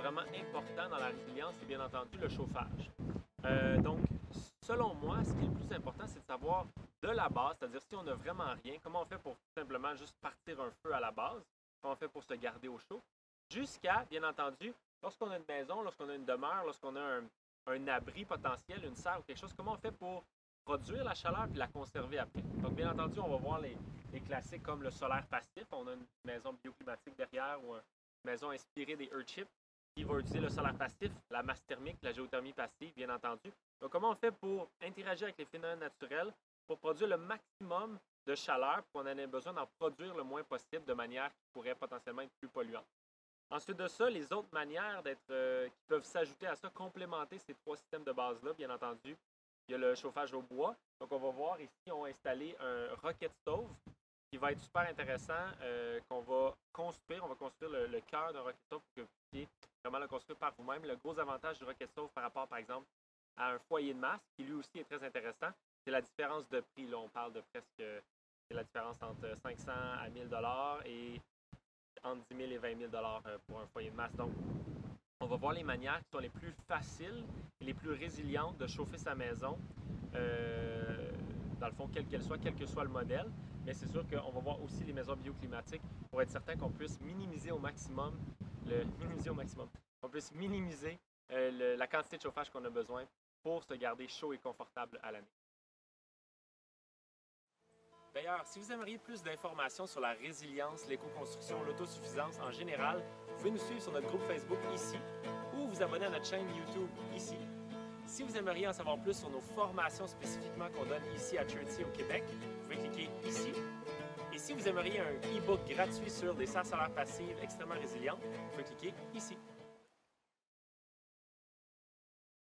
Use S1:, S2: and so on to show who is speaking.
S1: vraiment important dans la résilience, c'est bien entendu le chauffage. Donc, selon moi, ce qui est le plus important, c'est de savoir de la base, c'est-à-dire si on n'a vraiment rien, comment on fait pour tout simplement juste partir un feu à la base, comment on fait pour se garder au chaud, jusqu'à, bien entendu, lorsqu'on a une maison, lorsqu'on a une demeure, lorsqu'on a un abri potentiel, une serre ou quelque chose, comment on fait pour produire la chaleur et la conserver après. Donc, bien entendu, on va voir les classiques comme le solaire passif. On a une maison bioclimatique derrière ou une maison inspirée des Earthships qui va utiliser le solaire passif, la masse thermique, la géothermie passive, bien entendu. Donc, comment on fait pour interagir avec les phénomènes naturels pour produire le maximum de chaleur pour qu'on en ait besoin d'en produire le moins possible de manière qui pourrait potentiellement être plus polluante. Ensuite de ça, les autres manières qui peuvent s'ajouter à ça, complémenter ces trois systèmes de base-là, bien entendu, il y a le chauffage au bois. Donc, on va voir ici, on va installer un rocket stove qui va être super intéressant, qu'on va construire. On va construire le cœur d'un rocket stove pour que vous puissiez vraiment le construire par vous-même. Le gros avantage du rocket stove par rapport, par exemple, à un foyer de masse, qui lui aussi est très intéressant, c'est la différence de prix. Là, on parle de presque, c'est la différence entre 500 à 1000 et entre 10 000 et 20 000 pour un foyer de masse. Donc, on va voir les manières qui sont les plus faciles et les plus résilientes de chauffer sa maison, dans le fond, quelle qu'elle soit, quel que soit le modèle. Mais c'est sûr qu'on va voir aussi les maisons bioclimatiques pour être certain qu'on puisse minimiser au maximum, qu'on puisse minimiser la quantité de chauffage qu'on a besoin pour se garder chaud et confortable à l'année. D'ailleurs, si vous aimeriez plus d'informations sur la résilience, l'éco-construction, l'autosuffisance en général, vous pouvez nous suivre sur notre groupe Facebook ici ou vous abonner à notre chaîne YouTube ici. Si vous aimeriez en savoir plus sur nos formations spécifiquement qu'on donne ici à Trinity au Québec, vous pouvez cliquer ici. Et si vous aimeriez un e-book gratuit sur des serres solaires passives extrêmement résilientes, vous pouvez cliquer ici.